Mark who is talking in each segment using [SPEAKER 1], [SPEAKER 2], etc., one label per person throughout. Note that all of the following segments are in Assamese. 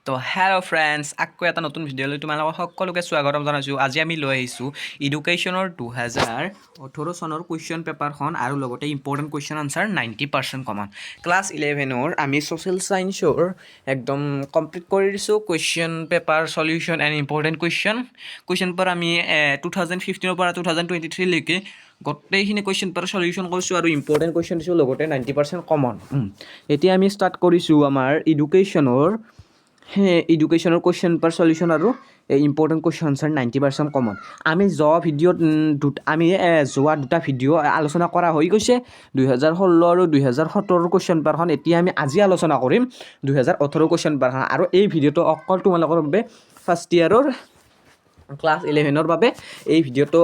[SPEAKER 1] তো হেল্ল' ফ্ৰেণ্ডছ, আকৌ এটা নতুন ভিডিঅ'লৈ তোমালোকক সকলোকে স্বাগতম জনাইছোঁ। আজি আমি লৈ আহিছোঁ এডুকেশ্যনৰ 2018 চনৰ কুৱেশ্যন পেপাৰখন আৰু লগতে important question answer 90% common. Class 11ৰ আমি ছ'চিয়েল ছায়েন্সৰ একদম কমপ্লিট কৰি দিছোঁ question paper solution and important question paper আমি 2015 পৰা 2023 লৈকে গোটেইখিনি কুৱেশ্যন পেপাৰ চলিউশ্যন কৰিছোঁ আৰু ইম্পৰ্টেণ্ট কুৱেশ্যন দিছোঁ, লগতে 90% কমন। এতিয়া আমি ষ্টাৰ্ট কৰিছোঁ আমাৰ এডুকেশ্যনৰ কুৱেশ্যন পেপাৰ চলিউশ্যন আৰু ইম্পৰ্টেণ্ট কুৱেশ্যন আনচাৰ 90% কমন। আমি যোৱা ভিডিঅ'ত যোৱা দুটা ভিডিঅ' আলোচনা কৰা হৈ গৈছে 2016 আৰু 2017 কুৱেশ্যন পেপাৰখন। এতিয়া আমি আজি আলোচনা কৰিম 2018 কুৱেশ্যন পেপাৰখন, আৰু এই ভিডিঅ'টো অকল তোমালোকৰ বাবে ফাৰ্ষ্ট ইয়াৰৰ ক্লাছ 11ৰ বাবে এই ভিডিঅ'টো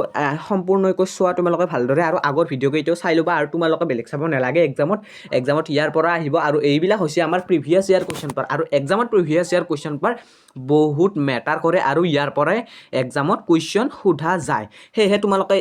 [SPEAKER 1] সম্পূৰ্ণকৈ চোৱা তোমালোকে ভালদৰে, আৰু আগৰ ভিডিঅ'কেইটাও চাই ল'বা, আৰু তোমালোকে বেলেগ চাব নালাগে। এক্সামত ইয়াৰ পৰা আহিব, আৰু এইবিলাক হৈছে আমাৰ প্ৰিভিয়াছ ইয়াৰ কুৱেশ্যন পেপাৰ, আৰু এক্সামত প্ৰিভিয়াছ ইয়াৰ কুৱেশ্যন পেপাৰ বহুত মেটাৰ কৰে, আৰু ইয়াৰ পৰাই এক্সামত কুৱেশ্যন সোধা যায়। সেয়েহে তোমালোকে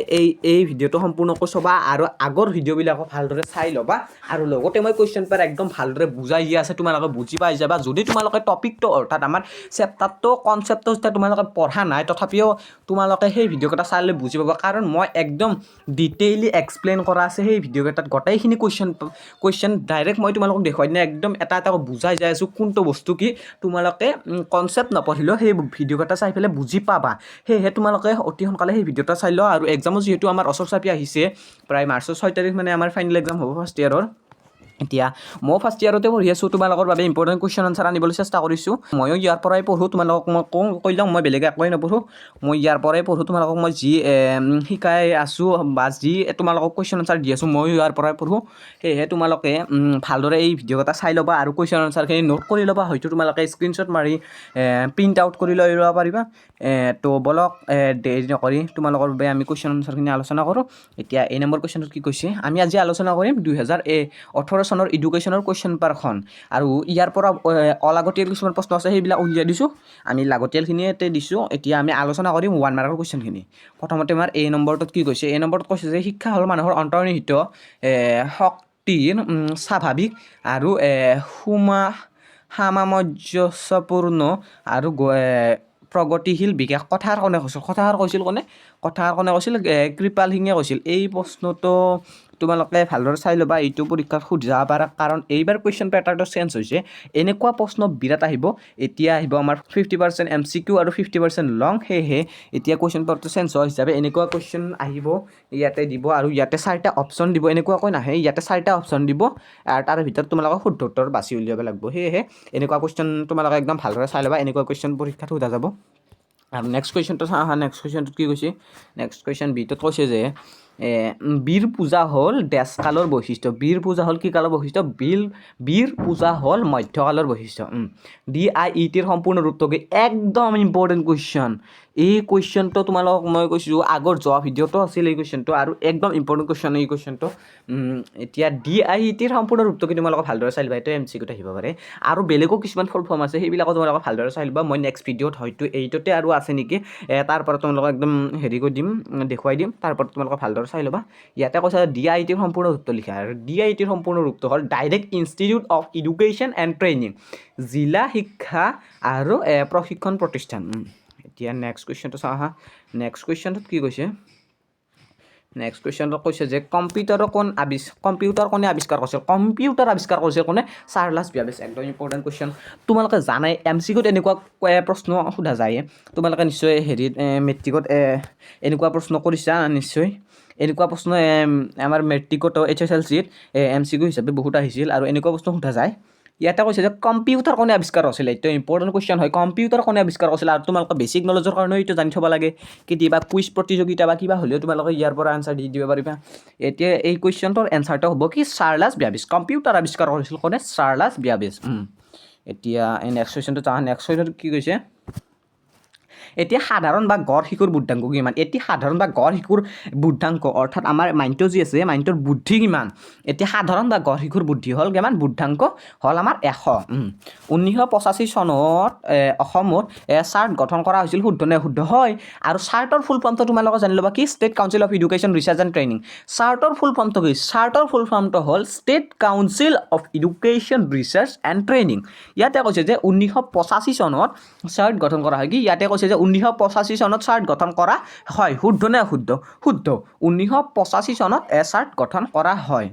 [SPEAKER 1] এই ভিডিঅ'টো সম্পূৰ্ণকৈ চাবা আৰু আগৰ ভিডিঅ'বিলাকো ভালদৰে চাই ল'বা, আৰু লগতে মই কুৱেশ্যন পেপাৰ একদম ভালদৰে বুজাই দিয়া আছে, তোমালোকে বুজি পাই যাবা। যদি তোমালোকে টপিকটো অৰ্থাৎ আমাৰ চেপ্টাৰটো কনচেপ্টটো যেতিয়া তোমালোকে পঢ়া নাই, তথাপিও তোমালোকে সেই ভিডিঅ'কেইটা চালে বুজি পাবা, কাৰণ মই একদম ডিটেইলি এক্সপ্লেইন কৰা আছে সেই ভিডিঅ'কেইটাত। গোটেইখিনি কুৱেশ্যন ডাইৰেক্ট মই তোমালোকক দেখুৱাই দিনে একদম এটা এটা বুজাই যাই আছোঁ কোনটো বস্তু কি। তোমালোকে কনচেপ্ট নপঢ়িলেও সেই ভিডিঅ'কেইটা চাই পেলাই বুজি পাবা। সেয়েহে তোমালোকে অতি সোনকালে সেই ভিডিঅ'টা চাই লোৱা। আৰু এক্সামো যিহেতু আমাৰ ওচৰ চাপি আহিছে, প্ৰায় মাৰ্চৰ 6 তাৰিখ মানে আমাৰ ফাইনেল এক্সাম হ'ব ফাৰ্ষ্ট ইয়াৰৰ। এতিয়া মই ফাৰ্ষ্ট ইয়াৰতে পঢ়ি আছোঁ, তোমালোকৰ বাবে ইম্পৰ্টেণ্ট কুৱেশ্যন আনচাৰ আনিবলৈ চেষ্টা কৰিছোঁ। ময়ো ইয়াৰ পৰাই পঢ়োঁ, তোমালোকক মই কৈ লওঁ, মই বেলেগ একোৱেই নপঢ়োঁ, মই ইয়াৰ পৰাই পঢ়োঁ। তোমালোকক মই যি শিকাই আছোঁ বা যি তোমালোকক কুৱেশ্যন আনচাৰ দি আছোঁ, ময়ো ইয়াৰ পৰাই পঢ়োঁ। সেয়েহে তোমালোকে ভালদৰে এই ভিডিঅ'কেইটা চাই ল'বা আৰু কুৱেশ্যন আনচাৰখিনি নোট কৰি ল'বা। হয়তো তোমালোকে স্ক্ৰীনশ্বট মাৰি প্ৰিণ্ট আউট কৰি লৈ ল'ব পাৰিবা। তো বলক দেৰি নকৰি তোমালোকৰ বাবে আমি কুৱেশ্যন আনচাৰখিনি আলোচনা কৰোঁ। এতিয়া এই নম্বৰ কুৱেশ্যনটোত কি কৈছে, আমি আজি আলোচনা কৰিম 2018 চনৰ এডুকেশ্যনৰ কুৱেশ্যন পেপাৰখন, আৰু ইয়াৰ পৰা অলাগতিয়াল কিছুমান প্ৰশ্ন আছে সেইবিলাক উলিয়াই দিছোঁ, আমি লাগতিয়ালখিনিতে দিছোঁ। এতিয়া আমি আলোচনা কৰিম 1 মাৰ্কৰ কুৱেশ্যনখিনি। প্ৰথমতে আমাৰ এই নম্বৰটোত কি কৈছে, এই নম্বৰত কৈছে যে শিক্ষা হ'ল মানুহৰ অন্তৰ্নিহিত শক্তিৰ স্বাভাৱিক আৰু সামঞ্জস্যপূৰ্ণ আৰু প্ৰগতিশীল বিকাশ। কথাৰ কোনে কৈছিল কৃপাল সিঙে কৈছিল। এই প্ৰশ্নটো তোমালোকে ভালদৰে চাই ল'বা, এইটো পৰীক্ষাত সুধা পাৰা, কাৰণ এইবাৰ কুৱেশ্যন পেটাৰ্নটো চেঞ্জ হৈছে। এনেকুৱা প্ৰশ্ন বিৰাট আহিব। এতিয়া আহিব আমাৰ 50% MCQ আৰু 50% লং। সেয়েহে এতিয়া কুৱেশ্যন পেপাৰটো চেঞ্জ হোৱা হিচাপে এনেকুৱা কুৱেশ্যন আহিব, ইয়াতে দিব, আৰু ইয়াতে 4টা অপশ্যন দিব। এনেকুৱাকৈ নাহে, ইয়াতে 4টা অপশ্যন দিব, আৰু তাৰে ভিতৰত তোমালোকে শুদ্ধ উত্তৰ বাছি উলিয়াব লাগিব। সেয়েহে এনেকুৱা কুৱেশ্যন তোমালোকে একদম ভালদৰে চাই ল'বা, এনেকুৱা কুৱেশ্যন পৰীক্ষাত সোধা যাব। আৰু নেক্সট কুৱেশ্যনটো চাওঁ আহা। নেক্সট কুৱেশ্যনটোত কি কৈছে, নেক্সট কুৱেশ্যন বিটোত কৈছে যে বীৰ পূজা হ'ল দেশকালৰ বৈশিষ্ট্য। বীৰ পূজা হ'ল কি কালৰ বৈশিষ্ট্য? বীৰ পূজা হ'ল মধ্যকালৰ বৈশিষ্ট্য। DIETৰ সম্পূৰ্ণ ৰূপটো কি? একদম ইম্পৰ্টেণ্ট কুৱেশ্যন। এই কুৱেশ্যনটো তোমালোকক মই কৈছোঁ, আগৰ যোৱা ভিডিঅ'টো আছিল এই কুৱেশ্যনটো, আৰু একদম ইম্পৰ্টেণ্ট কুৱেশ্যন এই কুৱেশ্যনটো। এতিয়া DIETৰ সম্পূৰ্ণ ৰূপটো কি তোমালোকক ভালদৰে চাই ল'বা, এইটো MCQত আহিব পাৰে, আৰু বেলেগো কিছুমান ফুল ফৰ্ম আছে, সেইবিলাকো তোমালোকক ভালদৰে চাই ল'বা। মই নেক্সট ভিডিঅ'ত হয়তো এইটোতে আৰু আছে নেকি, তাৰ পৰা তোমালোকক একদম হেৰি কৰি দিম, দেখুৱাই দিম, তাৰ পৰা তোমালোকক ভালদৰে চাই ল'বা। ইয়াতে কৈছে DIETৰ সম্পূৰ্ণ ৰূপটো লিখা, আৰু DIETৰ সম্পূৰ্ণ ৰূপটো হ'ল direct institute of education and training, জিলা শিক্ষা আৰু প্ৰশিক্ষণ প্ৰতিষ্ঠান। এতিয়া নেক্সট কুৱেশ্যনটো চাওঁ আহা। নেক্সট কুৱেশ্যনটোত কি কৈছে, নেক্সট কুৱেশ্যনটো কৈছে যে কম্পিউটাৰ কোনে আৱিষ্কাৰ কৰিছিল? কম্পিউটাৰ আৱিষ্কাৰ কৰিছিল কোনে? Charles Babbage. একদম ইম্পৰ্টেণ্ট কুৱেশ্যন। তোমালোকে জানাই MCQত এনেকুৱা প্ৰশ্ন সোধা যায়। তোমালোকে নিশ্চয় হেৰিত মেট্ৰিকত এনেকুৱা প্ৰশ্ন কৰিছা নিশ্চয়। এনেকুৱা প্ৰশ্ন আমাৰ মেট্ৰিকতো HSLCত MCQ হিচাপে বহুত আহিছিল, আৰু এনেকুৱা প্ৰশ্ন সোধা যায়। ইয়াতে কৈছে যে কম্পিউটাৰ কোনে আৱিষ্কাৰ কৰিছিল? এইটো ইম্পৰ্টেণ্ট কুৱেশ্যন হয়। কম্পিউটাৰ কোনে আৱিষ্কাৰ কৰিছিল? আৰু তোমালোকে বেছিক নলেজৰ কাৰণেও এইটো জানি থ'ব লাগে। কেতিয়াবা কুইজ প্ৰতিযোগিতা বা কিবা হ'লেও তোমালোকে ইয়াৰ পৰা আনচাৰ দি দিব পাৰিবা। এতিয়া এই কুৱেশ্যনটোৰ এনচাৰটো হ'ব কি? Charles Babbage. কম্পিউটাৰ আৱিষ্কাৰ কৰিছিল কোনে? Charles Babbage. এতিয়া এই নেক্সট কুৱেশ্যনটো চাওঁ। নেক্সট কুৱেশ্যনটো কি কৈছে, এতিয়া সাধাৰণ বা গড় শিশুৰ বুদ্ধাংক কিমান এতিয়া সাধাৰণ বা গড় শিশুৰ বুদ্ধাংক অৰ্থাৎ আমাৰ মাইণ্ডটো যি আছে মাইণ্ডটোৰ বুদ্ধি কিমান এতিয়া সাধাৰণ বা গড় শিশুৰ বুদ্ধি হ'ল কিমান বুদ্ধাংক হ'ল আমাৰ 100 1985 চনত অসমত চাৰ্ট গঠন কৰা হৈছিল শুদ্ধ নে শুদ্ধ হয় আৰু চাৰ্টৰ ফুল ফৰ্মটো তোমালোকে জানি ল'বা কি state council of education research and training চাৰ্টৰ ফুল ফৰ্মটো কি চাৰ্টৰ ফুল ফৰ্মটো হ'ল state council of education research and training ইয়াতে কৈছে যে 1985 চনত চাৰ্ট গঠন কৰা হয় কি ইয়াতে কৈছে যে 1985 চনত চাৰ্ট গঠন কৰা হয় শুদ্ধ নে শুদ্ধ শুদ্ধ 1985 চনত চাৰ্ট গঠন কৰা হয়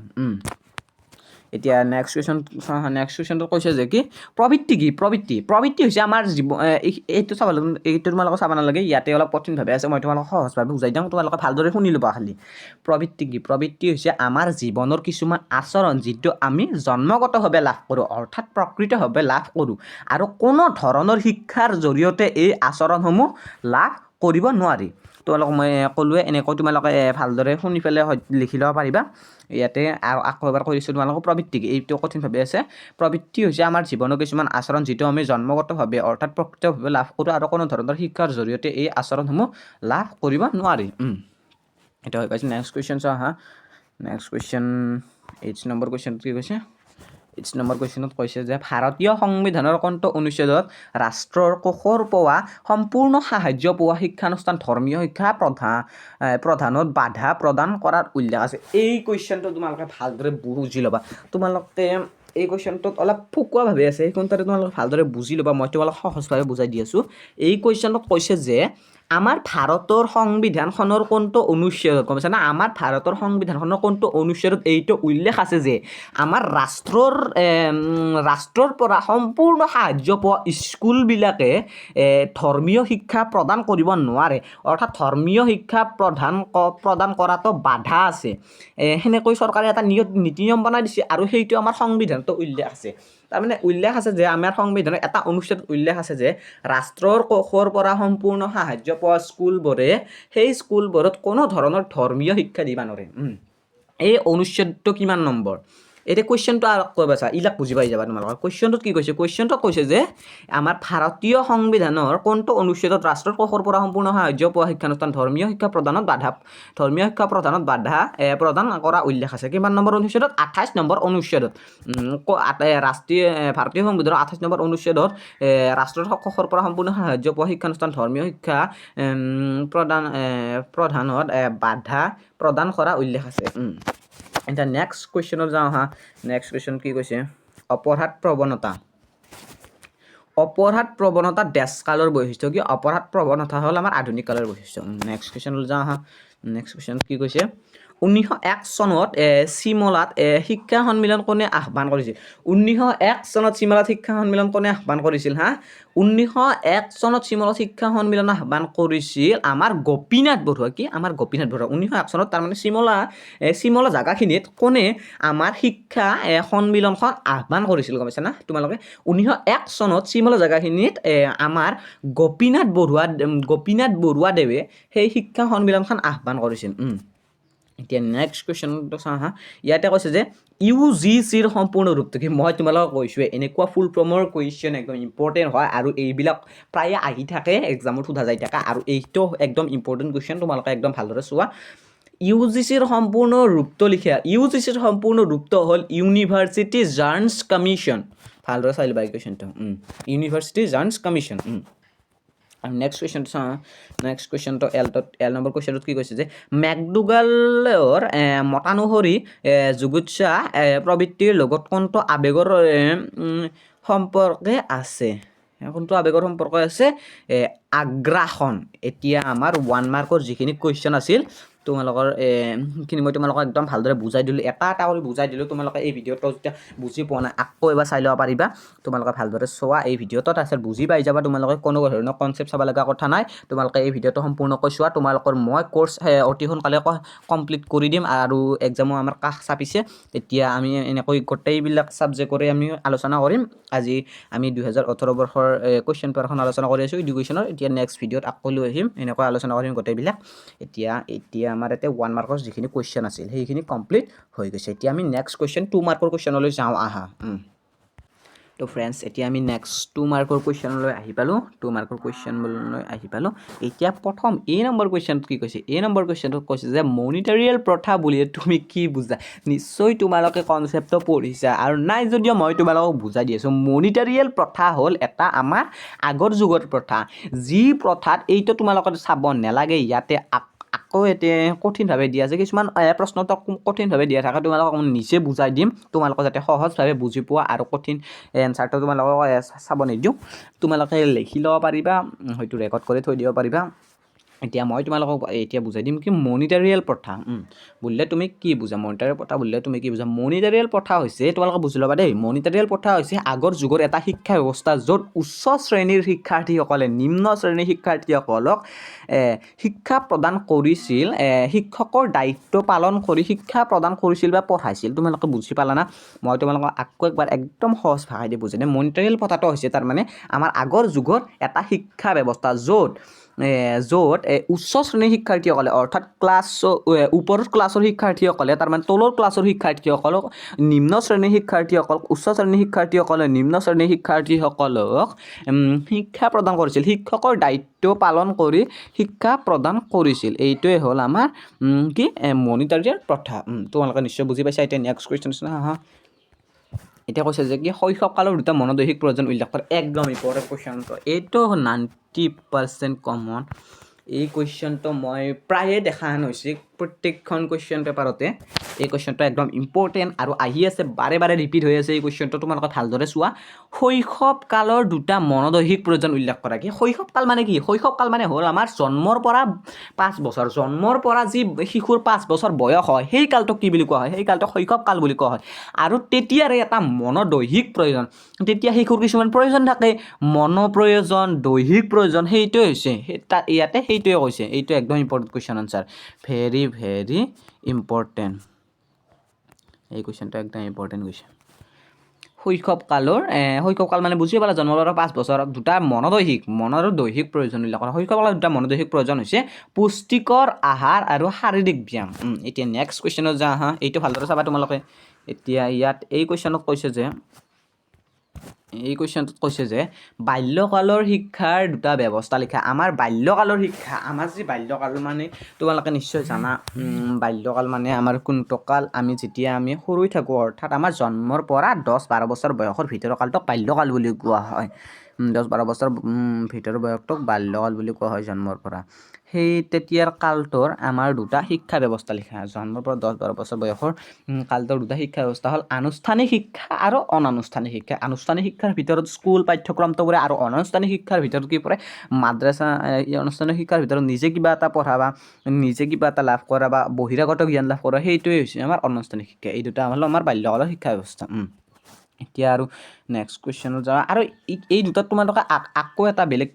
[SPEAKER 1] এতিয়া নেক্সট কুৱেশ্যনটো কৈছে যে কি প্ৰবৃত্তি কি প্ৰবৃত্তি হৈছে আমাৰ জীৱন এইটো চাব লাগে এইটো তোমালোকে চাব নালাগে ইয়াতে অলপ কঠিনভাৱে আছে মই তোমালোকক সহজভাৱে বুজাই দিওঁ তোমালোকে ভালদৰে শুনি ল'বা খালি প্ৰবৃত্তি কি প্ৰবৃত্তি হৈছে আমাৰ জীৱনৰ কিছুমান আচৰণ যিটো আমি জন্মগতভাৱে লাভ কৰোঁ অৰ্থাৎ প্ৰকৃতভাৱে লাভ কৰোঁ আৰু কোনো ধৰণৰ শিক্ষাৰ জৰিয়তে এই আচৰণসমূহ লাভ কৰিব নোৱাৰি তোমালোকক মই ক'লোৱে এনেকৈ তোমালোকে ভালদৰে শুনি পেলাই লিখি ল'ব পাৰিবা ইয়াতে আৰু আকৌ এবাৰ কৈ দিছোঁ তোমালোকক প্ৰবৃত্তি এইটো কঠিনভাৱে আছে প্ৰবৃত্তি হৈছে আমাৰ জীৱনৰ কিছুমান আচৰণ যিটো আমি জন্মগতভাৱে অৰ্থাৎ প্ৰকৃতভাৱে লাভ কৰোঁ আৰু কোনো ধৰণৰ শিক্ষাৰ জৰিয়তে এই আচৰণসমূহ লাভ কৰিব নোৱাৰি এটা হৈ পাইছে নেক্সট কুৱেশ্যন চোৱা হা নেক্সট কুৱেশ্যন 8 নম্বৰ কুৱেশ্যন কি কৈছে 8 নম্বৰ কুৱেশ্যনত কৈছে যে ভাৰতীয় সংবিধানৰ কোনটো অনুচ্ছেদত ৰাষ্ট্ৰৰ কোষৰ পোৱা সম্পূৰ্ণ সাহায্য পোৱা শিক্ষানুষ্ঠান ধৰ্মীয় শিক্ষা প্ৰধানত বাধা প্ৰদান কৰাৰ উল্লেখ আছে এই কুৱেশ্যনটো তোমালোকে ভালদৰে বুজি ল'বা তোমালোকে এই কুৱেশ্যনটোত অলপ ফুকুৱাভাৱে আছে সেইখন তাতে তোমালোকে ভালদৰে বুজি ল'বা মই তোমালোকক সহজভাৱে বুজাই দি আছোঁ এই কুৱেশ্যনটোত কৈছে যে আমাৰ ভাৰতৰ সংবিধানখনৰ কোনটো অনুচ্ছেদত গম পাইছা না আমাৰ ভাৰতৰ সংবিধানখনৰ কোনটো অনুচ্ছেদত এইটো উল্লেখ আছে যে আমাৰ ৰাষ্ট্ৰৰ পৰা সম্পূৰ্ণ সাহায্য পোৱা স্কুলবিলাকে ধৰ্মীয় শিক্ষা প্ৰদান কৰিব নোৱাৰে অৰ্থাৎ ধৰ্মীয় শিক্ষা প্ৰদান কৰাটো বাধা আছে সেনেকৈ চৰকাৰে এটা নীতি নিয়ম বনাই দিছে আৰু সেইটো আমাৰ সংবিধানতো উল্লেখ আছে তাৰমানে উল্লেখ আছে যে আমাৰ সংবিধানত এটা অনুচ্ছেদত উল্লেখ আছে যে ৰাষ্ট্ৰৰ কোষৰ পৰা সম্পূৰ্ণ সাহায্য পোৱা স্কুলবোৰে সেই স্কুলবোৰত কোনো ধৰণৰ ধৰ্মীয় শিক্ষা দিব নোৱাৰে এই অনুচ্ছেদটো কিমান নম্বৰ এতিয়া কুৱেশ্যনটো আৰু কৈ পাইছা এইবিলাক বুজি পাই যাবা তোমালোকৰ কুৱেশ্যনটোত কি কৈছে কুৱেশ্যনটোত কৈছে যে আমাৰ ভাৰতীয় সংবিধানৰ কোনটো অনুচ্ছেদত ৰাষ্ট্ৰৰ কোষৰ পৰা সম্পূৰ্ণ সাহায্য পোৱা শিক্ষানুষ্ঠান ধৰ্মীয় শিক্ষা প্ৰদানত বাধা প্ৰদান কৰা উল্লেখ আছে কিমান নম্বৰ অনুচ্ছেদত 28 নম্বৰ অনুচ্ছেদত ভাৰতীয় সংবিধানৰ 28 নম্বৰ অনুচ্ছেদত ৰাষ্ট্ৰৰ কোষৰ পৰা সম্পূৰ্ণ সাহায্য পোৱা শিক্ষানুষ্ঠান ধৰ্মীয় শিক্ষা প্ৰদানত বাধা প্ৰদান কৰা উল্লেখ আছে এতিয়া নেক্সট কুৱেশ্যনত যাওঁ হা নেক্সট কুৱেশ্যন কি কৈছে অপৰাধ প্ৰৱণতা দেশকালৰ বৈশিষ্ট্য কি অপৰাধ প্ৰৱণতা হ'ল আমাৰ আধুনিক কালৰ বৈশিষ্ট্য নেক্সট কুৱেশ্যনলৈ যাওঁ হা নেক্সট কুৱেশ্যন কি কৈছে 1901 চনত চিমলাত শিক্ষা সন্মিলন কোনে আহ্বান কৰিছিল 1901 চনত চিমলাত শিক্ষা সন্মিলন কোনে আহ্বান কৰিছিল হা 1901 চনত চিমলাত শিক্ষা সন্মিলন আহ্বান কৰিছিল আমাৰ গোপীনাথ বৰুৱা কি আমাৰ গোপীনাথ বৰুৱা 1901 চনত তাৰমানে চিমলা জাগাখিনিত কোনে আমাৰ শিক্ষা সন্মিলনখন আহ্বান কৰিছিল গম পাইছা না তোমালোকে 1901 চনত চিমলা জাগাখিনিত আমাৰ গোপীনাথ বৰুৱাদেৱে সেই শিক্ষা সন্মিলনখন আহ্বান কৰিছিল এতিয়া নেক্সট কুৱেশ্যনটো চাওঁ হা ইয়াতে কৈছে যে UGCৰ সম্পূৰ্ণ ৰূপটো কি মই তোমালোকক কৈছোঁৱে এনেকুৱা ফুল ফৰ্মৰ কুৱেশ্যন একদম ইম্পৰ্টেণ্ট হয় আৰু এইবিলাক প্ৰায়ে আহি থাকে এক্সামত সোধা যাই থাকে আৰু এইটো একদম ইম্পৰ্টেণ্ট কুৱেশ্যন তোমালোকে একদম ভালদৰে চোৱা UGCৰ সম্পূৰ্ণ ৰূপটো লিখা UGCৰ সম্পূৰ্ণ ৰূপটো হ'ল ইউনিভাৰ্চিটি জাৰ্নছ কমিশ্যন ভালদৰে চাই ল'বা এই কুৱেশ্যনটো ইউনিভাৰ্চিটি জাৰ্নছ কমিশ্যন আৰু নেক্সট কুৱেশ্যনটো চাওঁ নেক্সট কুৱেশ্যনটো এল নম্বৰ কুৱেশ্যনটোত কি কৈছে যে মেকডুগালৰ মতানুসৰি জুগুতছা প্ৰবৃত্তিৰ লগত কোনটো আৱেগৰ সম্পৰ্কে আছে আগ্ৰাসন এতিয়া আমাৰ 1 মাৰ্কৰ যিখিনি কুৱেশ্যন আছিল তোমালোকৰ সেইখিনি মই তোমালোকক একদম ভালদৰে বুজাই দিলোঁ এটা কৰি বুজাই দিলোঁ তোমালোকে এই ভিডিঅ'টো যেতিয়া বুজি পোৱা নাই আকৌ এবাৰ চাই ল'ব পাৰিবা তোমালোকে ভালদৰে চোৱা এই ভিডিঅ'টো তাৰপিছত বুজি পাই যাবা তোমালোকে কোনো ধৰণৰ কনচেপ্ট চাব লগা কথা নাই তোমালোকে এই ভিডিঅ'টো সম্পূৰ্ণকৈ চোৱা তোমালোকৰ মই কোৰ্চ অতি সোনকালে কমপ্লিট কৰি দিম আৰু এক্সামো আমাৰ কাষ চাপিছে এতিয়া আমি এনেকৈ গোটেইবিলাক ছাবজেক্টৰে আমি আলোচনা কৰিম আজি আমি 2018 বৰ্ষৰ কুৱেশ্যন পেপাৰখন আলোচনা কৰি আছোঁ এডুকেশ্যনৰ এতিয়া নেক্সট ভিডিঅ'ত আকৌ লৈ আহিম এনেকৈ আলোচনা কৰিম গোটেইবিলাক এতিয়া আমাৰ ইয়াতে 1 মাৰ্কৰ যিখিনি কুৱেশ্যন আছিল সেইখিনি কমপ্লিট হৈ গৈছে এতিয়া আমি নেক্সট কুৱেশ্যন 2 মাৰ্কৰ কুৱেশ্যনলৈ যাওঁ আহা তো ফ্ৰেণ্ডছ এতিয়া আমি নেক্সট 2 মাৰ্কৰ কুৱেশ্যনলৈ আহি পালোঁ 2 মাৰ্কৰ কুৱেশ্যনলৈ আহি পালোঁ এতিয়া প্ৰথম নম্বৰ কুৱেশ্যনটো কি কৈছে নম্বৰ কুৱেশ্যনটোত কৈছে যে মনিটাৰিয়েল প্ৰথা বুলিলে তুমি কি বুজা নিশ্চয় তোমালোকে কনচেপ্টটো পঢ়িছা আৰু নাই যদিও মই তোমালোকক বুজাই দি আছোঁ মনিটাৰিয়েল প্ৰথা হ'ল এটা আমাৰ আগৰ যুগৰ প্ৰথা যি প্ৰথাত এইটো তোমালোকে চাব নালাগে ইয়াতে আকৌ এতিয়া কঠিনভাৱে দিয়া আছে কিছুমান প্ৰশ্নটো কঠিনভাৱে দিয়া থাকে তোমালোকক নিজে বুজাই দিম তোমালোকে যাতে সহজভাৱে বুজি পোৱা আৰু কঠিন এনচাৰটো তোমালোকক চাব নিদিওঁ তোমালোকে লিখি ল'ব পাৰিবা হয়তো ৰেকৰ্ড কৰি থৈ দিব পাৰিবা এতিয়া মই তোমালোকক এতিয়া বুজাই দিম কি মনিটাৰিয়েল প্ৰথা বুলিলে তুমি কি বুজা মনিটাৰিয়েল প্ৰথা বুলিলে তুমি কি বুজা মনিটাৰিয়েল প্ৰথা হৈছে তোমালোকে বুজি ল'বা দেই মনিটাৰিয়েল প্ৰথা হৈছে আগৰ যুগৰ এটা শিক্ষা ব্যৱস্থা য'ত উচ্চ শ্ৰেণীৰ শিক্ষাৰ্থীসকলে নিম্ন শ্ৰেণীৰ শিক্ষাৰ্থীসকলক শিক্ষা প্ৰদান কৰিছিল শিক্ষকৰ দায়িত্ব পালন কৰি শিক্ষা প্ৰদান কৰিছিল বা পঢ়াইছিল তোমালোকে বুজি পালা না মই তোমালোকক আকৌ একবাৰ একদম সহজ ভাষাই দি বুজাই দিম মনিটাৰিয়েল প্ৰথাটো হৈছে তাৰমানে আমাৰ আগৰ যুগৰ এটা শিক্ষা ব্যৱস্থা য'ত উচ্চ শ্ৰেণীৰ শিক্ষাৰ্থীসকলে অৰ্থাৎ ওপৰৰ ক্লাছৰ শিক্ষাৰ্থীসকলে তাৰমানে তলৰ ক্লাছৰ শিক্ষাৰ্থীসকলক নিম্ন শ্ৰেণীৰ শিক্ষাৰ্থীসকলক উচ্চ শ্ৰেণীৰ শিক্ষাৰ্থীসকলে নিম্ন শ্ৰেণীৰ শিক্ষাৰ্থীসকলক শিক্ষা প্ৰদান কৰিছিল শিক্ষকৰ দায়িত্ব পালন কৰি শিক্ষা প্ৰদান কৰিছিল এইটোৱে হ'ল আমাৰ কি মনিটাৰিয়েল প্ৰথা তোমালোকে নিশ্চয় বুজি পাইছা এতিয়া নেক্সট কুৱেশ্যন এতিয়া কৈছে যে কি শৈশৱকালৰ দুটা মনোদৈহিক প্ৰয়োজন উল্লেখ কৰে একদম ইম্পৰ্টেণ্ট কুৱেশ্যনটো এইটো 90% কমন এই কুৱেশ্যনটো মই প্ৰায়ে দেখা হৈছে প্ৰত্যেকখন কুৱেশ্যন পেপাৰতে এই কুৱেশ্যনটো একদম ইম্পৰ্টেণ্ট আৰু আহি আছে বাৰে বাৰে ৰিপিট হৈ আছে এই কুৱেশ্যনটো তোমালোকে ভালদৰে চোৱা শৈশৱকালৰ দুটা মনোদৈহিক প্ৰয়োজন উল্লেখ কৰা কি শৈশৱকাল মানে কি শৈশৱকাল মানে হ'ল আমাৰ জন্মৰ পৰা 5 বছৰ জন্মৰ পৰা যি শিশুৰ 5 বছৰ বয়স হয় সেই কালটোক কি বুলি কোৱা হয় সেই কালটোক শৈশৱকাল বুলি কোৱা হয় আৰু তেতিয়াৰে এটা মনোদৈহিক প্ৰয়োজন তেতিয়া শিশুৰ কিছুমান প্ৰয়োজন থাকে মনোপ্ৰয়োজন দৈহিক প্ৰয়োজন সেইটোৱে হৈছে ইয়াতে সেইটোৱে কৈছে এইটো একদম important question answer very very important এই কুৱেশ্যনটো একদম ইম্পৰ্টেণ্ট কুৱেশ্যন শৈশৱকাল মানে বুজি পালা জন্মৰ পৰা 5 বছৰ দুটা মনোদৈহিক আৰু দৈহিক প্ৰয়োজন উল্লেখ কৰা শৈশৱকালৰ দুটা মনোদৈহিক প্ৰয়োজন হৈছে পুষ্টিকৰ আহাৰ আৰু শাৰীৰিক ব্যায়াম এতিয়া নেক্সট কুৱেশ্যনত যা আহা এইটো ভালদৰে চাবা তোমালোকে এতিয়া ইয়াত এই কুৱেশ্যনটোত কৈছে যে বাল্যকালৰ শিক্ষাৰ দুটা ব্যৱস্থা লিখা আমাৰ বাল্যকালৰ শিক্ষা আমাৰ যি বাল্যকাল মানে তোমালোকে নিশ্চয় জানা বাল্যকাল মানে আমাৰ কোনটো কাল আমি যেতিয়া আমি সৰু হৈ থাকোঁ অৰ্থাৎ আমাৰ জন্মৰ পৰা 10-12 বছৰ বয়সৰ ভিতৰৰ কালটোক বাল্যকাল বুলি কোৱা হয় 10-12 বছৰ ভিতৰৰ বয়সটোক বাল্যকাল বুলি কোৱা হয় জন্মৰ পৰা সেই তেতিয়াৰ কালটোৰ আমাৰ দুটা শিক্ষা ব্যৱস্থা লিখা জন্মৰ পৰা 10-12 বছৰ বয়সৰ কালটোৰ দুটা শিক্ষা ব্যৱস্থা হ'ল আনুষ্ঠানিক শিক্ষা আৰু অনানুষ্ঠানিক শিক্ষা আনুষ্ঠানিক শিক্ষাৰ ভিতৰত স্কুল পাঠ্যক্ৰমটো পৰে আৰু অনানুষ্ঠানিক শিক্ষাৰ ভিতৰত কি পৰে মাদ্ৰাছা আনুষ্ঠানিক শিক্ষাৰ ভিতৰত নিজে কিবা এটা পঢ়া বা নিজে কিবা এটা লাভ কৰা বা বহিৰাগত জ্ঞান লাভ কৰা সেইটোৱে হৈছে আমাৰ অনানুষ্ঠানিক শিক্ষা এই দুটা হ'ল আমাৰ বাল্যকালৰ শিক্ষা ব্যৱস্থা এতিয়া আৰু নেক্সট কুৱেশ্যনত যাওঁ আৰু এই দুটাত তোমালোকে আকৌ এটা বেলেগ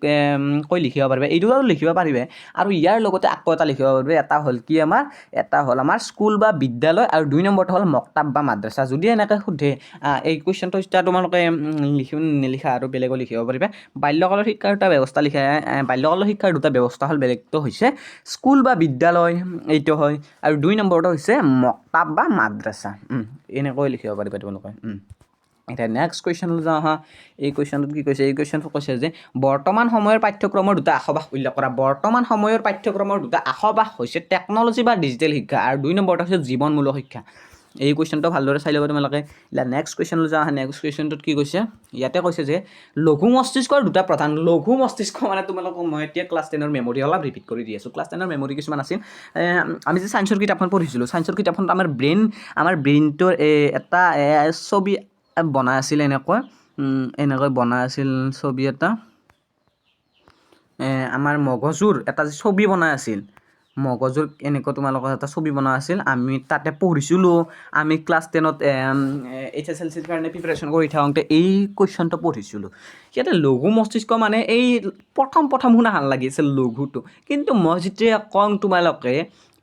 [SPEAKER 1] কৈ লিখিব পাৰিবা এই দুটাও লিখিব পাৰিবা আৰু ইয়াৰ লগতে আকৌ এটা লিখিব পাৰিবা এটা হ'ল আমাৰ স্কুল বা বিদ্যালয় আৰু 2 নম্বৰটো হ'ল মক্তাব বা মাদ্ৰাছা যদি এনেকৈ সোধে এই কুৱেশ্যনটো এতিয়া তোমালোকে নিলিখা আৰু বেলেগো লিখিব পাৰিবা বাল্যকালৰ শিক্ষাৰ দুটা ব্যৱস্থা লিখা বাল্যকালৰ শিক্ষাৰ দুটা ব্যৱস্থা হ'ল বেলেগটো হৈছে স্কুল বা বিদ্যালয় এইটো হয় আৰু 2 নম্বৰটো হৈছে মক্তাব বা মাদ্ৰাছা এনেকৈ লিখিব পাৰিবা তোমালোকে এতিয়া নেক্সট কুৱেশ্যনলৈ যাওঁ আহা এই কুৱেশ্যনটোত কি কৈছে এই কুৱেশ্যনটো কৈছে যে বৰ্তমান সময়ৰ পাঠ্যক্ৰমৰ দুটা আশবাস উল্লেখ কৰা বৰ্তমান সময়ৰ পাঠ্যক্ৰমৰ দুটা আশবাস হৈছে টেকন'লজি বা ডিজিটেল শিক্ষা আৰু 2 নম্বৰটো হৈছে জীৱনমূলক শিক্ষা এই কুৱেশ্যনটো ভালদৰে চাই ল'ব তোমালোকে এতিয়া নেক্সট কুৱেশ্যনলৈ যাওঁ আহা নেক্সট কুৱেশ্যনটোত কি কৈছে ইয়াতে কৈছে যে লঘু মস্তিষ্কৰ দুটা প্ৰধান লঘু মস্তিষ্ক মানে তোমালোকক মই এতিয়া ক্লাছ 10ৰ মেমৰি অলপ ৰিপিট কৰি দি আছোঁ ক্লাছ 10ৰ মেমৰি কিছুমান আছিল আমি যে ছায়েন্সৰ কিতাপখন পঢ়িছিলোঁ ছায়েন্সৰ কিতাপখনত আমাৰ ব্ৰেইনটোৰ এটা ছবি বনাই আছিল এনেকৈ বনাই আছিল ছবি এটা আমাৰ মগজুৰ এটা ছবি বনাই আছিল মগজুৰ এনেকুৱা তোমালোকৰ এটা ছবি বনাই আছিল আমি তাতে পঢ়িছিলোঁ আমি ক্লাছ 10ত HSLCৰ কাৰণে প্ৰিপাৰেশ্যন কৰি থাকোঁতে এই কুৱেশ্যনটো পঢ়িছিলোঁ ইয়াতে লঘু মস্তিষ্ক মানে এই প্ৰথম শুনা ভাল লাগিছিল লঘুটো কিন্তু মই যেতিয়া কওঁ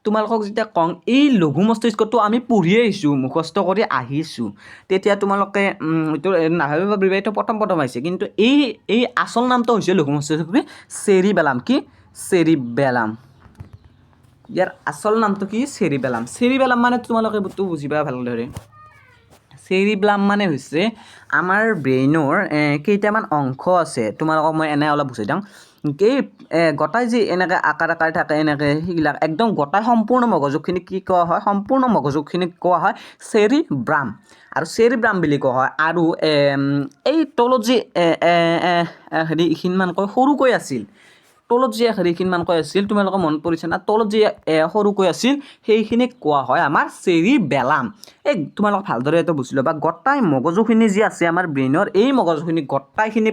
[SPEAKER 1] তোমালোকক যেতিয়া কওঁ এই লঘু মস্তিষ্কটো আমি পঢ়ি আহিছোঁ মুখস্থ কৰি আহিছোঁ তেতিয়া তোমালোকে এইটো নাভাবিব পাৰিবা এইটো প্ৰথম আহিছে কিন্তু এই আচল নামটো হৈছে লঘু মস্তিষ্ক চেৰিবেলাম ইয়াৰ আচল নামটো কি চেৰিবেলাম মানে তোমালোকে বুজিবা ভালদৰে চেৰিব্লাম মানে হৈছে আমাৰ ব্ৰেইনৰ কেইটামান অংশ আছে তোমালোকক মই এনে অলপ বুজাই দিওঁ এই গোটাই যি এনেকৈ আকাৰ থাকে এনেকৈ সেইবিলাক একদম গোটাই সম্পূৰ্ণ মগজুখিনিক কি কোৱা হয় সম্পূৰ্ণ মগজুখিনিক কোৱা হয় চেৰিব্ৰাম আৰু চেৰিব্ৰাম বুলি কোৱা হয় আৰু এই তলত যি হেৰি এইখিনিমানকৈ সৰুকৈ আছিল তলত যি হেৰিখিনিমানকৈ আছিল তোমালোকৰ মনত পৰিছে না তলত যি সৰুকৈ আছিল সেইখিনিক কোৱা হয় আমাৰ চেৰিবেলাম এই তোমালোক ভালদৰে এইটো বুজি ল'বা গোটাই মগজুখিনি যি আছে আমাৰ ব্ৰেইনৰ এই মগজুখিনি গোটাইখিনি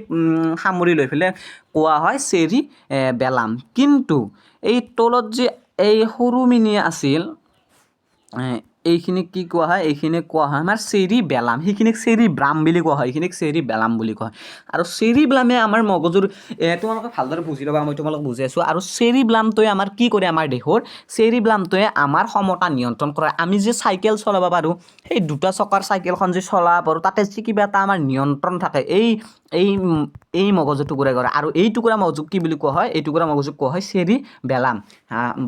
[SPEAKER 1] সামৰি লৈ পেলাই কোৱা হয় চেৰিবেলাম কিন্তু এই তলত যি এই সৰু মিনি আছিল এইখিনিক কি কোৱা হয় এইখিনিক কোৱা হয় আমাৰ চেৰিবেলাম সেইখিনিক চেৰিব্ৰাম বুলি কোৱা হয় এইখিনিক চেৰিবেলাম বুলি কোৱা হয় আৰু চেৰিব্লামে আমাৰ মগজুৰ তোমালোকে ভালদৰে বুজি ল'বা মই তোমালোক বুজাই আছোঁ আৰু চেৰিব্লামটোৱে আমাৰ কি কৰে আমাৰ দেহৰ চেৰিব্লামটোৱে আমাৰ ক্ষমতা নিয়ন্ত্ৰণ কৰে আমি যে চাইকেল চলাব পাৰোঁ সেই দুটা চকাৰ চাইকেলখন যে চলাব পাৰোঁ তাতে যি কিবা এটা আমাৰ নিয়ন্ত্ৰণ থাকে এই মগজু টুকুৰাই কৰে আৰু এই টুকুৰা মগজুক কি বুলি কোৱা হয় এই টুকুৰা মগজুক কোৱা হয় চেৰিবেলাম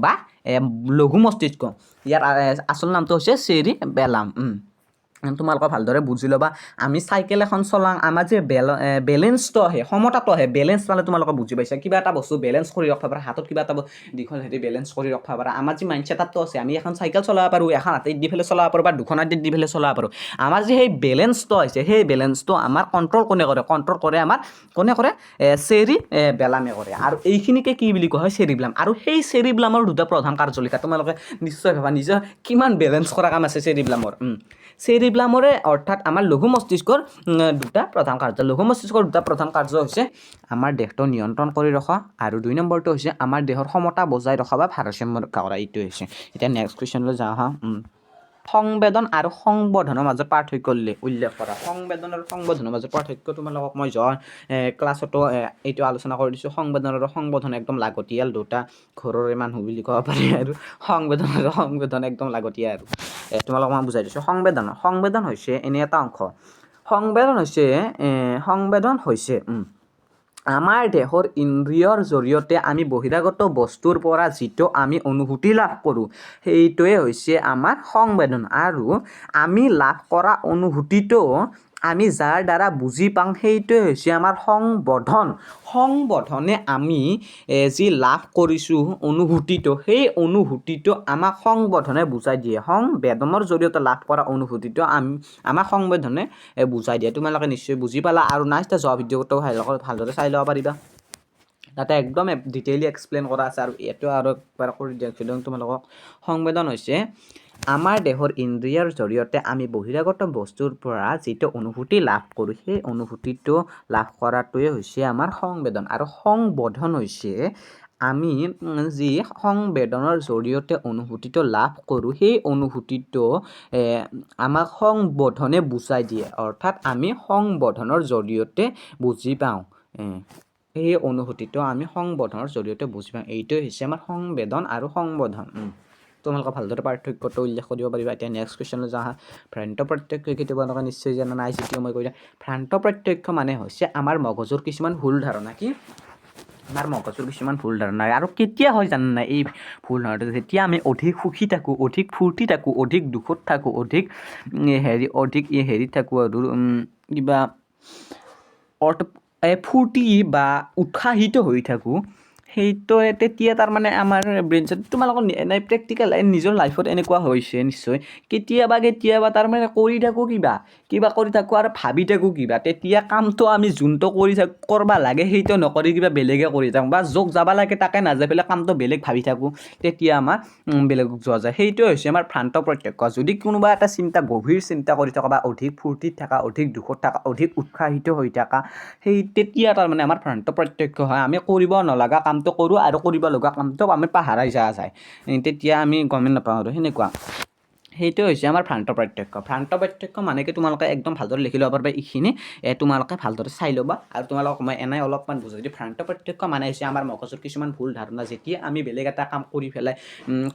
[SPEAKER 1] বা লঘু মস্তিষ্ক ইয়াৰ আচল নামটো হৈছে চেৰিবেলাম তোমালোকে ভালদৰে বুজি ল'বা আমি চাইকেল এখন চলাওঁ আমাৰ যে বেলেঞ্চটো আহে সমতাটো আহে বেলেঞ্চ পালে তোমালোকে বুজি পাইছা কিবা এটা বস্তু বেলেঞ্চ কৰি ৰাখিব পাৰা হাতত কিবা এটা দীঘল হেৰি বেলেঞ্চ কৰি ৰাখিব পাৰা আমাৰ যি মাইণ্ড ছেটআপটো আছে আমি এখন চাইকেল চলাব পাৰোঁ এখন হাতেদি দি পেলাই চলাব পাৰোঁ বা দুখন হাতেদি দি পেলাই চলাব পাৰোঁ আমাৰ যি সেই বেলেঞ্চটো আছে সেই বেলেঞ্চটো আমাৰ কণ্ট্ৰল কণ্ট্ৰল কৰে আমাৰ কোনে কৰে চেৰিবেলামে কৰে আৰু এইখিনিকে কি বুলি কোৱা হয় চেৰিবেলাম আৰু সেই চেৰিবেলামৰ দুটা প্ৰধান কাৰ্যলিকা তোমালোকে নিশ্চয় ভাবা নিজৰ কিমান বেলেঞ্চ কৰা কাম আছে চেৰিবেলামৰ চেৰিবেলামৰে অৰ্থাৎ আমাৰ লঘু মস্তিষ্কৰ দুটা প্ৰধান কাৰ্য লঘু মস্তিষ্কৰ দুটা প্ৰধান কাৰ্য হৈছে আমাৰ দেহটো নিয়ন্ত্ৰণ কৰি ৰখা আৰু 2 নম্বৰটো হৈছে আমাৰ দেহৰ ক্ষমতা বজাই ৰখা বা ভাৰসাম্য ৰক্ষা কৰা এইটো হৈছে এতিয়া নেক্সট কুৱেশ্যনলৈ যাওঁ হা সংবেদন আৰু সংবোধনৰ মাজত পাৰ্থক্য উল্লেখ কৰা সংবেদন আৰু সংবোধনৰ মাজত পাৰ্থক্য তোমালোকক মই যোৱা ক্লাছতো এইটো আলোচনা কৰি দিছোঁ সংবেদন আৰু সংবোধন একদম লাগতিয়াল দুটা ঘৰৰে মানুহ বুলি ক'ব পাৰি আৰু সংবেদন একদম লাগতিয়াল আৰু তোমালোকক মই বুজাই দিছোঁ সংবেদন হৈছে এনে এটা অংশ সংবেদন হৈছে আমাৰ দেহৰ ইন্দ্ৰিয়ৰ জৰিয়তে আমি বহিৰাগত বস্তুৰ পৰা যিটো আমি অনুভূতি লাভ কৰোঁ সেইটোৱে হৈছে আমাৰ সংবেদন আৰু আমি লাভ কৰা অনুভূতিটো আমি যাৰ দ্বাৰা বুজি পাওঁ সেইটোৱে হৈছে আমাৰ সংবোধনে আমি যি লাভ কৰিছোঁ অনুভূতিটো সেই অনুভূতিটো আমাক সংবোধনে বুজাই দিয়ে সংবেদনৰ জৰিয়তে লাভ কৰা অনুভূতিটো আমাক সংবেদনে বুজাই দিয়ে তোমালোকে নিশ্চয় বুজি পালা আৰু নেক্সট যোৱা ভিডিঅ'টো ভালদৰে চাই ল'ব পাৰিবা তাতে একদম ডিটেইলি এক্সপ্লেইন কৰা আছে আৰু এইটো আৰু একবাৰ কৰি দিয়ক তোমালোকক সংবেদন হৈছে আমাৰ দেহৰ ইন্দ্ৰিয়ৰ জৰিয়তে আমি বহিৰাগত বস্তুৰ পৰা যিটো অনুভূতি লাভ কৰোঁ সেই অনুভূতিটো লাভ কৰাটোৱে হৈছে আমাৰ সংবেদন আৰু সংবোধন হৈছে আমি যি সংবেদনৰ জৰিয়তে অনুভূতিটো লাভ কৰোঁ সেই অনুভূতিটো আমাক সংবোধনে বুজাই দিয়ে অৰ্থাৎ আমি সংবোধনৰ জৰিয়তে বুজি পাওঁ সেই অনুভূতিটো আমি সংবোধনৰ জৰিয়তে বুজি পাওঁ এইটোৱে হৈছে আমাৰ সংবেদন আৰু সংবোধন তোমালোকে ভালদৰে পাৰ্থক্যটো উল্লেখ কৰিব পাৰিবা এতিয়া নেক্সট কুৱেশ্যনলৈ যাওঁ ভ্ৰান্ত প্ৰত্যক্ষ কি তোমালোকে নিশ্চয় জানা নাই যেতিয়া মই কৈ ভ্ৰান্ত প্ৰত্যক্ষ মানে হৈছে আমাৰ মগজুৰ কিছুমান ভুল ধাৰণা কি আমাৰ মগজুৰ কিছুমান ভুল ধাৰণা আৰু কেতিয়া হয় জানা নাই এই ভুল ধাৰণাটো যেতিয়া আমি অধিক সুখী থাকোঁ অধিক ফূৰ্তি থাকোঁ অধিক দুখত থাকোঁ অধিক হেৰিত থাকোঁ আৰু কিবা ফূৰ্তি বা উৎসাহিত হৈ থাকোঁ সেইটো তেতিয়া তাৰমানে আমাৰ ব্ৰেইন তোমালোকৰ এনে প্ৰেক্টিকেল নিজৰ লাইফত এনেকুৱা হৈছে নিশ্চয় কেতিয়াবা তাৰমানে কৰি থাকোঁ কিবা কৰি থাকোঁ আৰু ভাবি থাকোঁ তেতিয়া কামটো আমি যোনটো কৰিব লাগে সেইটো নকৰি কিবা বেলেগে কৰি থাকোঁ বা য'ত যাব লাগে তাকে নাযাই পেলাই কামটো বেলেগ ভাবি থাকোঁ তেতিয়া আমাৰ বেলেগক যোৱা যায় সেইটোৱে হৈছে আমাৰ ভ্ৰান্ত প্ৰত্যক্ষ যদি কোনোবা এটা গভীৰ চিন্তা কৰি থকা বা অধিক ফূৰ্তিত থকা অধিক দুখত থকা অধিক উৎসাহিত হৈ থকা তেতিয়া তাৰমানে আমাৰ ভ্ৰান্ত প্ৰত্যক্ষ হয় আমি কৰিব নলগা কামটো কৰোঁ আৰু কৰিব লগা কামটো আমি পাহৰাই যোৱা যায় তেতিয়া আমি গমেই নাপাওঁ আৰু সেনেকুৱা সেইটো হৈছে আমাৰ ভ্ৰান্ত প্ৰত্যক্ষ মানে কি তোমালোকে একদম ভালদৰে লিখি ল'ব পাৰিবা এইখিনি তোমালোকে ভালদৰে চাই ল'বা আৰু তোমালোকক মই এনেই অলপমান বুজাই দিওঁ ভ্ৰান্ত প্ৰত্যক্ষ মানে হৈছে আমাৰ মগজুৰ কিছুমান ভুল ধাৰণা যেতিয়া আমি বেলেগ এটা কাম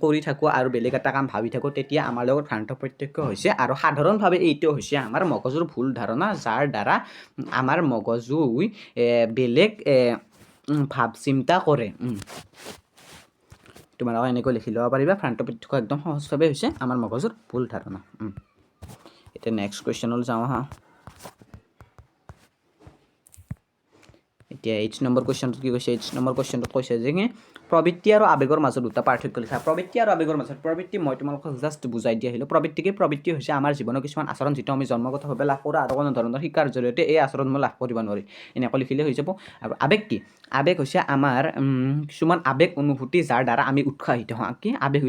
[SPEAKER 1] কৰি থাকোঁ আৰু বেলেগ এটা কাম ভাবি থাকোঁ তেতিয়া আমাৰ লগত ভ্ৰান্ত প্ৰত্যক্ষ হৈছে আৰু সাধাৰণভাৱে এইটো হৈছে আমাৰ মগজুৰ ভুল ধাৰণা যাৰ দ্বাৰা আমাৰ মগজুই বেলেগ ভাৱ চিন্তা কৰে তোমালোকে এনেকৈ লিখি ল'ব পাৰিবা ভ্ৰান্ত প্ৰত্যক্ষ একদম সহজভাৱে হৈছে আমাৰ মগজুৰ ভুল ধাৰণা এতিয়া নেক্সট কুৱেশ্যনলৈ যাওঁ হা এতিয়া 8 নম্বৰ কুৱেশ্যনটো কি কৈছে 8 নম্বৰ কুৱেশ্যনটোত কৈছে যে কি প্ৰবৃত্তি আৰু আবেগৰ মাজত দুটা পাৰ্থক্য লিখা প্ৰবৃত্তি আৰু আবেগৰ মাজত প্ৰবৃত্তি মই তোমালোকক জাষ্ট বুজাই দিয়া আহিলোঁ প্ৰবৃত্তি হৈছে আমাৰ জীৱনৰ কিছুমান আচৰণ যিটো আমি জন্মগতভাৱে লাভ কৰোঁ আৰু কোনো ধৰণৰ শিক্ষাৰ জৰিয়তে এই আচৰণবোৰ লাভ কৰিব নোৱাৰি এনেকৈ লিখিলে হৈ যাব আৰু আবেগ কি আবেগ হৈছে আমাৰ কিছুমান আবেগ অনুভূতি যাৰ দ্বাৰা আমি উৎসাহিত হওঁ কি আবেগ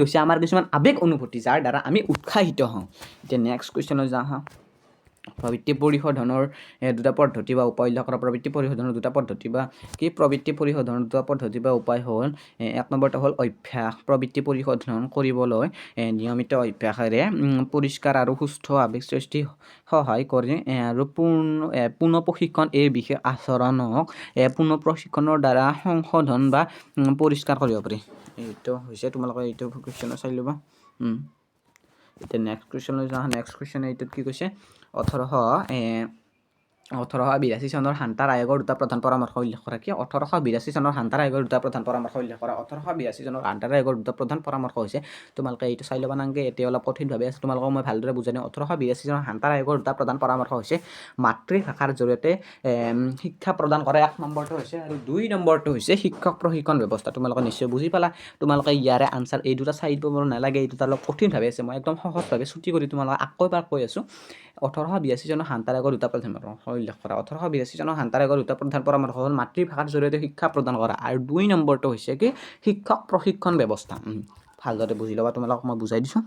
[SPEAKER 1] হৈছে আমাৰ কিছুমান আবেগ অনুভূতি যাৰ দ্বাৰা আমি উৎসাহিত হওঁ এতিয়া নেক্সট কুৱেশ্যনলৈ যাওঁ হা প্ৰবৃত্তি পৰিশোধনৰ দুটা পদ্ধতি বা উপায় উল্লেখ কৰা প্ৰবৃত্তি পৰিশোধনৰ দুটা পদ্ধতি বা কি প্ৰবৃত্তি পৰিশোধনৰ দুটা পদ্ধতি বা উপায় হ'ল এক নম্বৰটো হ'ল অভ্যাস প্ৰবৃত্তি পৰিশোধন কৰিবলৈ নিয়মিত অভ্যাসেৰে পৰিষ্কাৰ আৰু সুস্থ আৱেগ সৃষ্টি সহায় কৰে আৰু পুনৰ প্ৰশিক্ষণ এই বিশেষ আচৰণক পুনৰ প্ৰশিক্ষণৰ দ্বাৰা সংশোধন বা পৰিষ্কাৰ কৰিব পাৰি এইটো হৈছে তোমালোকে এইটো কুৱেশ্যন চাই ল'বা এতিয়া নেক্সট কুৱেশ্যনলৈ যাওঁ নেক্সট কুৱেশ্যন এইটোত কি কৈছে 1882 চনৰ হাণ্টাৰ আয়োগৰ দুটা প্ৰধান পৰামৰ্শ উল্লেখ কৰা কি 1882 চনৰ হাণ্টাৰ আয়োগৰ দুটা প্ৰধান পৰামৰ্শ উল্লেখ কৰা 1882 চনৰ হাণ্টাৰ আয়োগৰ দুটা প্ৰধান পৰামৰ্শ হৈছে তোমালোকে এইটো চাই ল'বা নালাগে এতিয়া অলপ কঠিনভাৱে আছে তোমালোকক মই ভালদৰে বুজাই দিওঁ 1882 চনৰ হাণ্টাৰ আয়োগৰ দুটা প্ৰধান পৰামৰ্শ হৈছে মাতৃভাষাৰ জৰিয়তে শিক্ষা প্ৰদান কৰা 1 নম্বৰটো হৈছে আৰু 2 নম্বৰটো হৈছে শিক্ষক প্ৰশিক্ষণ ব্যৱস্থা তোমালোকে নিশ্চয় বুজি পালা তোমালোকে ইয়াৰে আনসাৰ এই দুটা চাই ল'ব নালাগে এই দুটা অলপ কঠিনভাৱে আছে মই একদম সহজভাৱে ছুটি কৰি তোমালোকক আকৌ এবাৰ কৈ আছোঁ 1882 চনৰ হাণ্টাৰ আয়োগৰ দুটা প্ৰধান পৰামৰ্শ উল্লেখ কৰা 1882 চনৰ হাণ্টাৰ আয়োগৰ দুটা প্ৰধান পৰামৰ্শ হ'ল মাতৃভাষাৰ জৰিয়তে শিক্ষা প্ৰদান কৰা আৰু 2 নম্বৰটো হৈছে কি শিক্ষক প্ৰশিক্ষণ ব্যৱস্থা ভালদৰে বুজি ল'বা তোমালোকক মই বুজাই দিছোঁ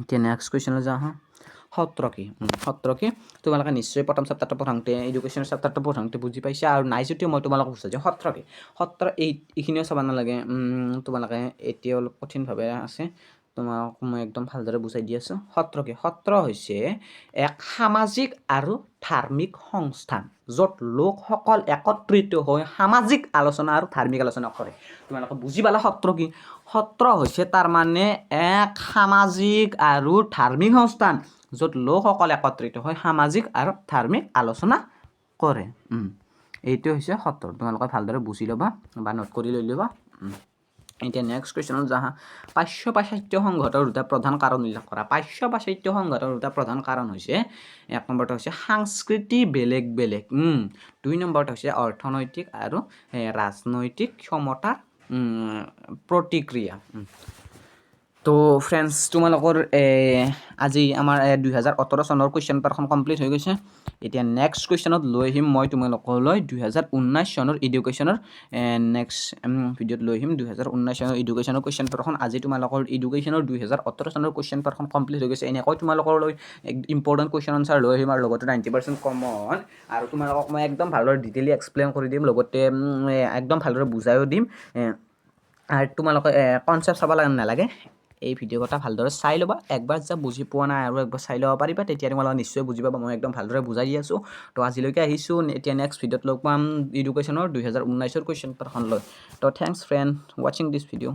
[SPEAKER 1] এতিয়া নেক্সট কুৱেশ্যনলৈ যাওঁ হা সত্ৰ কি তোমালোকে নিশ্চয় প্ৰথম চেপ্টাৰটো পঢ়াওঁতে এডুকেশ্যনৰ চেপ্টাৰটো পঢ়াওঁতে বুজি পাইছা আৰু নাই যদিও মই তোমালোকক বুজাই দিওঁ সত্ৰ এইখিনিও চাব নালাগে তোমালোকে এতিয়া অলপ কঠিনভাৱে আছে তোমাক মই একদম ভালদৰে বুজাই দি আছোঁ সত্ৰ হৈছে এক সামাজিক আৰু ধাৰ্মিক সংস্থান য'ত লোকসকল একত্ৰিত হৈ সামাজিক আলোচনা আৰু ধাৰ্মিক আলোচনা কৰে তোমালোকে বুজি পালা সত্ৰ হৈছে তাৰমানে এক সামাজিক আৰু ধাৰ্মিক সংস্থান য'ত লোকসকল একত্ৰিত হৈ সামাজিক আৰু ধাৰ্মিক আলোচনা কৰে এইটো হৈছে সত্ৰ তোমালোকে ভালদৰে বুজি ল'বা বা নোট কৰি লৈ ল'বা এতিয়া নেক্সট কুৱেশ্যনত যাওঁ পাশ্য পাশ্চাত্য সংঘাতৰ দুটা প্ৰধান কাৰণ উল্লেখ কৰা পাশ্য পাশ্চাত্য সংঘাতৰ দুটা প্ৰধান কাৰণ হৈছে 1 নম্বৰটো হৈছে সংস্কৃতি বেলেগ 2 নম্বৰটো হৈছে অৰ্থনৈতিক আৰু ৰাজনৈতিক ক্ষমতাৰ প্ৰতিক্ৰিয়া তো ফ্ৰেণ্ডছ তোমালোকৰ আজি আমাৰ 2018 চনৰ কুৱেশ্যন পেপাৰখন কমপ্লিট হৈ গৈছে এতিয়া নেক্সট কুৱেশ্যনত লৈ আহিম মই তোমালোকলৈ 2019 চনৰ এডুকেশ্যনৰ নেক্সট ভিডিঅ'ত লৈ আহিম 2019 চনৰ এডুকেশ্যনৰ কুৱেশ্যন পেপাৰখন আজি তোমালোকৰ এডুকেশ্যনৰ 2018 চনৰ কুৱেশ্যন পেপাৰখন কমপ্লিট হৈ গৈছে এনেকৈ তোমালোকলৈ ইম্পৰ্টেণ্ট কুৱেশ্যন আনচাৰ লৈ আহিম আৰু লগতে 90% কমন আৰু তোমালোকক মই একদম ভালদৰে ডিটেইলি এক্সপ্লেইন কৰি দিম লগতে একদম ভালদৰে বুজাইও দিম আৰু তোমালোকে কনচেপ্ট চাব নালাগে এই ভিডিঅ' কথা ভালদৰে চাই ল'বা একবাৰ যেতিয়া বুজি পোৱা নাই আৰু একবাৰ চাই ল'ব পাৰিবা তেতিয়া তোমালোকে নিশ্চয় বুজি পাবা মই একদম ভালদৰে বুজাই দি আছোঁ তো আজিলৈকে আহিছোঁ এতিয়া নেক্সট ভিডিঅ'ত লগ পাম এডুকেশ্যনৰ 2019 কুৱেশ্যন পেপাৰখন লৈ তো থেংকছ ফ্ৰেণ্ড ৱাচিং দিছ ভিডিঅ'